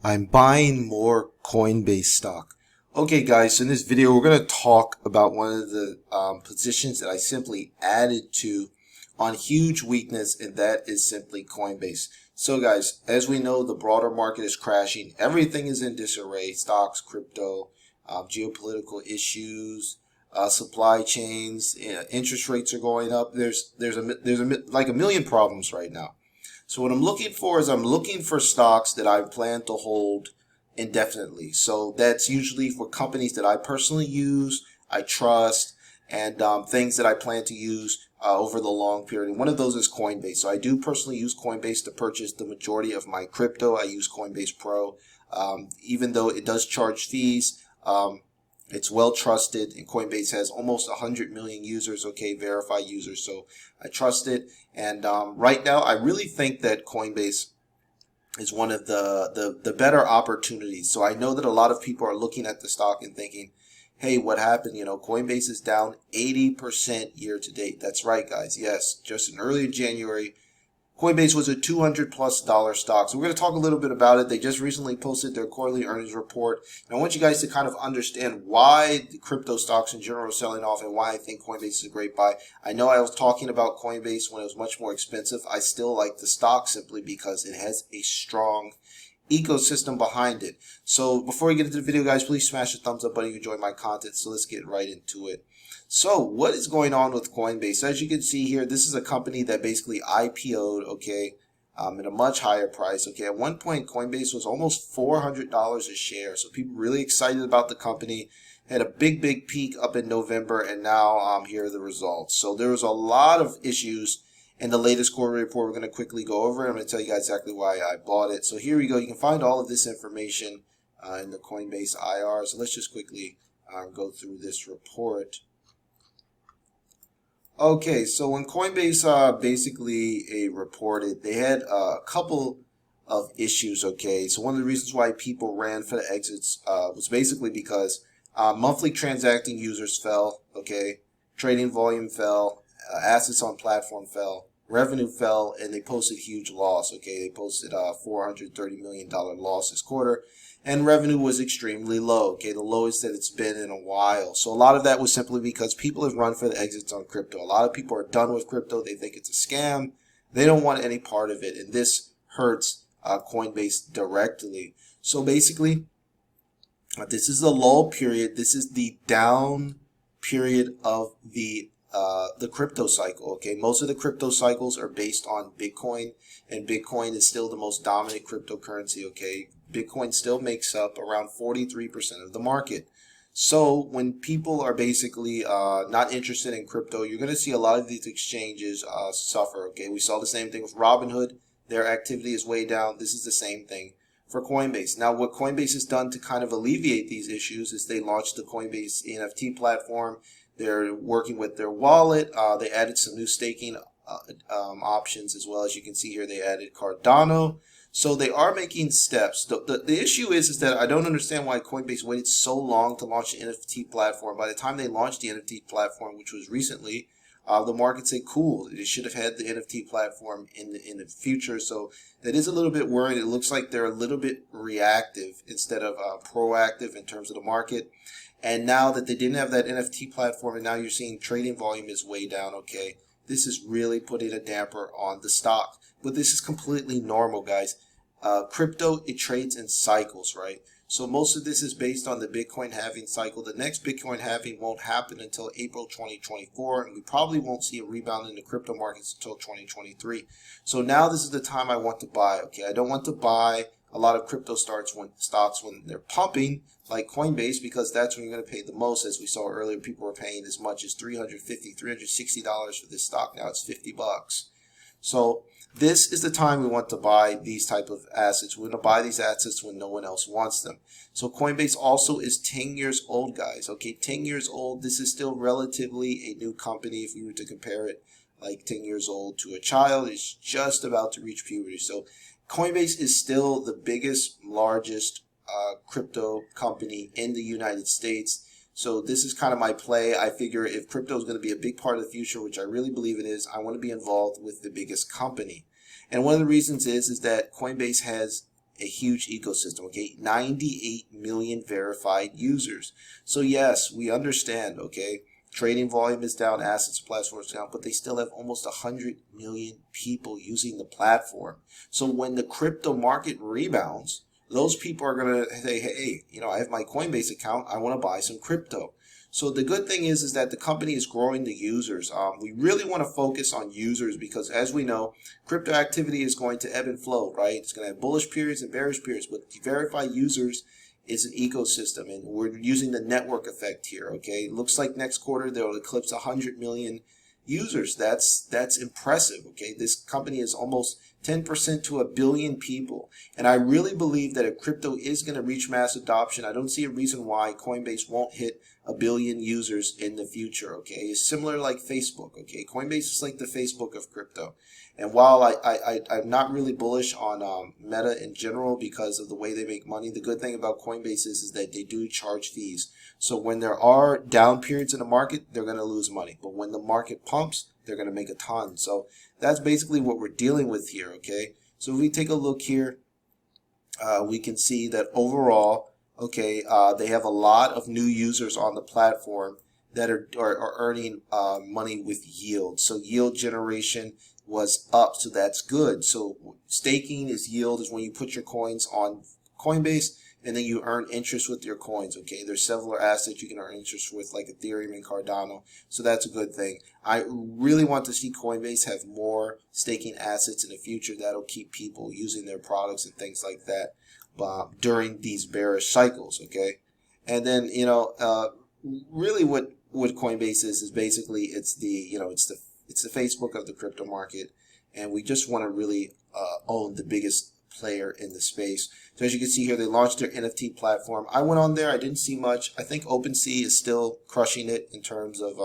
I'm buying more Coinbase stock. Okay, guys, so in this video, we're going to talk about one of the positions that I simply added to on huge weakness, and that is simply Coinbase. So, guys, as we know, the broader market is crashing. Everything is in disarray: stocks, crypto, geopolitical issues, supply chains, interest rates are going up. Like a million problems right now. So what I'm looking for is I'm looking for stocks that I plan to hold indefinitely. So that's usually for companies that I personally use, I trust, and things that I plan to use over the long period. And one of those is Coinbase. So I do personally use Coinbase to purchase the majority of my crypto. I use Coinbase Pro. Even though it does charge fees, it's well trusted, and Coinbase has almost 100 million users, okay, verified users, so I trust it. And right now, I really think that Coinbase is one of the better opportunities. So I know that a lot of people are looking at the stock and thinking, hey, what happened? You know, Coinbase is down 80% year to date. That's right, guys. Yes, just in early January, Coinbase was a $200+ stock. So we're going to talk a little bit about it. They just recently posted their quarterly earnings report. And I want you guys to kind of understand why the crypto stocks in general are selling off and why I think Coinbase is a great buy. I know I was talking about Coinbase when it was much more expensive. I still like the stock simply because it has a strong ecosystem behind it. So before we get into the video, guys, please smash the thumbs up button if you enjoy my content. So let's get right into it. So what is going on with Coinbase? As you can see here, this is a company that basically IPO'd, okay, at a much higher price. Okay, at one point, Coinbase was almost $400 a share. So people really excited about the company. Had a big peak up in November, and now here are the results. So there was a lot of issues in the latest quarterly report. We're going to quickly go over it. I'm going to tell you guys exactly why I bought it. So here we go. You can find all of this information in the Coinbase IR. So let's just quickly go through this report. Okay, so when Coinbase basically reported, they had a couple of issues, okay? So one of the reasons why people ran for the exits was basically because monthly transacting users fell, okay? Trading volume fell, assets on platform fell, revenue fell, and they posted huge loss, okay? They posted a $430 million loss this quarter, and revenue was extremely low, okay, the lowest that it's been in a while. So a lot of that was simply because people have run for the exits on crypto. A lot of people are done with crypto. They think it's a scam. They don't want any part of it, and this hurts Coinbase directly. So basically, this is the lull period. This is the down period of the crypto cycle. Okay, most of the crypto cycles are based on Bitcoin, and Bitcoin is still the most dominant cryptocurrency. Okay, Bitcoin still makes up around 43% of the market. So when people are basically not interested in crypto, you're going to see a lot of these exchanges suffer. Okay, we saw the same thing with Robinhood. Their activity is way down. This is the same thing for Coinbase. Now, what Coinbase has done to kind of alleviate these issues is they launched the Coinbase NFT platform. They're working with their wallet. They added some new staking options as well. As you can see here, they added Cardano. So they are making steps. The issue is that I don't understand why Coinbase waited so long to launch the NFT platform. By the time they launched the NFT platform, which was recently, the market said, cool, they should have had the NFT platform in the future. So that is a little bit worried. It looks like they're a little bit reactive instead of proactive in terms of the market. And now that they didn't have that NFT platform, and now you're seeing trading volume is way down, okay, this is really putting a damper on the stock. But this is completely normal, guys. Crypto, it trades in cycles, right? So most of this is based on the Bitcoin halving cycle. The next Bitcoin halving won't happen until April 2024, and we probably won't see a rebound in the crypto markets until 2023. So now this is the time I want to buy, okay? I don't want to buy a lot of crypto stocks when they're pumping, like Coinbase, because that's when you're going to pay the most. As we saw earlier, people were paying as much as $350, $360 for this stock. Now it's $50. So this is the time we want to buy these type of assets. We're going to buy these assets when no one else wants them. So Coinbase also is 10 years old, guys. Okay, 10 years old. This is still relatively a new company. If we were to compare it like 10 years old to a child, it's just about to reach puberty. So Coinbase is still the biggest, largest crypto company in the United States. So this is kind of my play. I figure if crypto is going to be a big part of the future, which I really believe it is, I want to be involved with the biggest company. And one of the reasons is that Coinbase has a huge ecosystem, okay? 98 million verified users. So yes, we understand, okay? Trading volume is down, assets platforms down, but they still have almost 100 million people using the platform. So when the crypto market rebounds, those people are going to say, hey, I have my Coinbase account. I want to buy some crypto. So the good thing is that the company is growing the users. We really want to focus on users because, as we know, crypto activity is going to ebb and flow, right? It's going to have bullish periods and bearish periods, but verified users is an ecosystem, and we're using the network effect here, okay? It looks like next quarter they'll eclipse 100 million users. That's impressive, okay? This company is almost 10% to a billion people. And I really believe that if crypto is going to reach mass adoption, I don't see a reason why Coinbase won't hit a billion users in the future, okay? It's similar like Facebook, okay? Coinbase is like the Facebook of crypto. And while I'm not really bullish on Meta in general because of the way they make money, the good thing about Coinbase is that they do charge fees. So when there are down periods in the market, they're going to lose money. But when the market pumps, they're going to make a ton. So that's basically what we're dealing with here, okay? So if we take a look here, we can see that overall, okay, they have a lot of new users on the platform that are earning money with yield. So yield generation was up, so that's good. So staking is yield, is when you put your coins on Coinbase and then you earn interest with your coins, okay? There's several assets you can earn interest with, like Ethereum and Cardano, so that's a good thing. I really want to see Coinbase have more staking assets in the future that'll keep people using their products and things like that during these bearish cycles, okay? And then, really what Coinbase is basically it's the Facebook of the crypto market, and we just want to really own the biggest player in the space. So as you can see here, they launched their NFT platform. I went on there, I didn't see much. I think OpenSea is still crushing it in terms of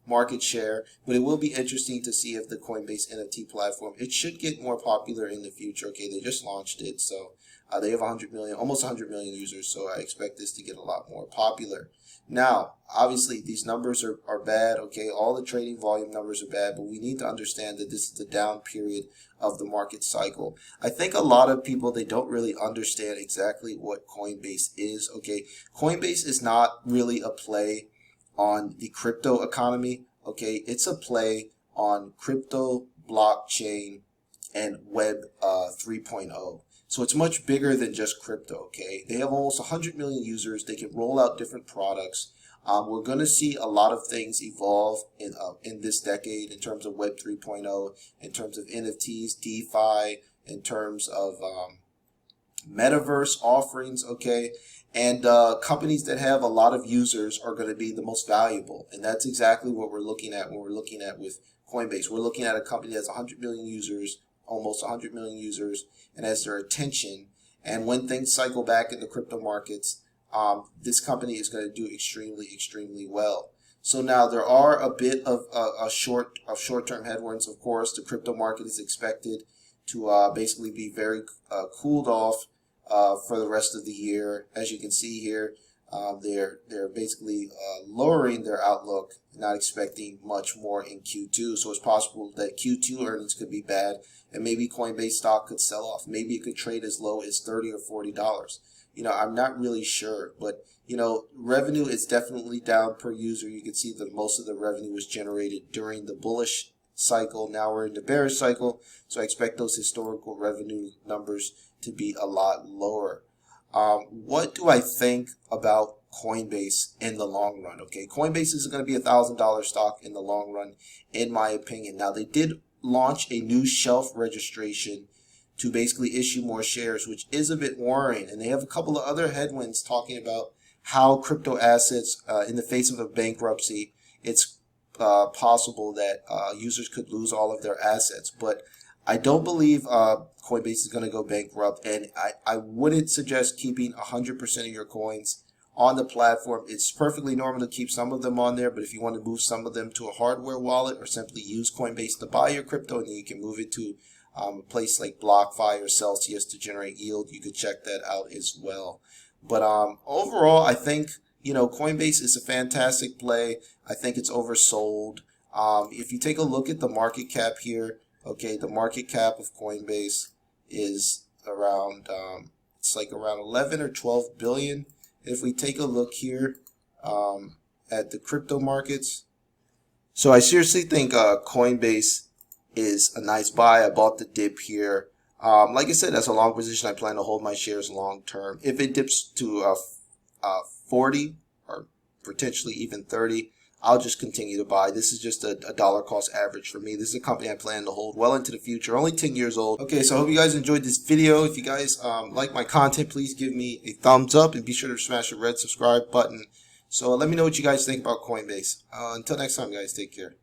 market share, but it will be interesting to see if the Coinbase NFT platform, it should get more popular in the future. Okay, they just launched it, so they have 100 million, almost 100 million users, so I expect this to get a lot more popular. Now, obviously, these numbers are bad, okay? All the trading volume numbers are bad, but we need to understand that this is the down period of the market cycle. I think a lot of people, they don't really understand exactly what Coinbase is, okay? Coinbase is not really a play on the crypto economy, okay? It's a play on crypto, blockchain, and Web 3.0. So it's much bigger than just crypto, okay? They have almost 100 million users. They can roll out different products. We're going to see a lot of things evolve in this decade in terms of Web 3.0, in terms of NFTs, DeFi, in terms of metaverse offerings, okay? And companies that have a lot of users are going to be the most valuable. And that's exactly what we're looking at when we're looking at with Coinbase. We're looking at a company that's 100 million users, almost 100 million users, and has their attention. And when things cycle back in the crypto markets, this company is going to do extremely well. So now there are a bit of short-term headwinds. Of course, the crypto market is expected to basically be very cooled off for the rest of the year. As you can see here, they're basically lowering their outlook, not expecting much more in Q2. So it's possible that Q2 earnings could be bad, and maybe Coinbase stock could sell off. Maybe it could trade as low as $30 or $40. I'm not really sure, but revenue is definitely down per user. You can see that most of the revenue was generated during the bullish cycle. Now we're in the bearish cycle, so I expect those historical revenue numbers to be a lot lower. What do I think about Coinbase in the long run? Okay, Coinbase is going to be $1,000 stock in the long run, in my opinion. Now, they did launch a new shelf registration to basically issue more shares, which is a bit worrying. And they have a couple of other headwinds talking about how crypto assets, in the face of a bankruptcy, it's possible that users could lose all of their assets. But I don't believe Coinbase is going to go bankrupt, and I wouldn't suggest keeping 100% of your coins on the platform. It's perfectly normal to keep some of them on there, but if you want to move some of them to a hardware wallet or simply use Coinbase to buy your crypto, and then you can move it to a place like BlockFi or Celsius to generate yield, you could check that out as well. But overall, I think Coinbase is a fantastic play. I think it's oversold. If you take a look at the market cap here, okay, the market cap of Coinbase is around it's like around 11 or 12 billion. If we take a look here at the crypto markets, so I seriously think Coinbase is a nice buy. I bought the dip here. Like I said, that's a long position. I plan to hold my shares long term. If it dips to 40 or potentially even 30, I'll just continue to buy. This is just a dollar cost average for me. This is a company I plan to hold well into the future. Only 10 years old. Okay, so I hope you guys enjoyed this video. If you guys like my content, please give me a thumbs up and be sure to smash the red subscribe button. So let me know what you guys think about Coinbase. Until next time, guys, take care.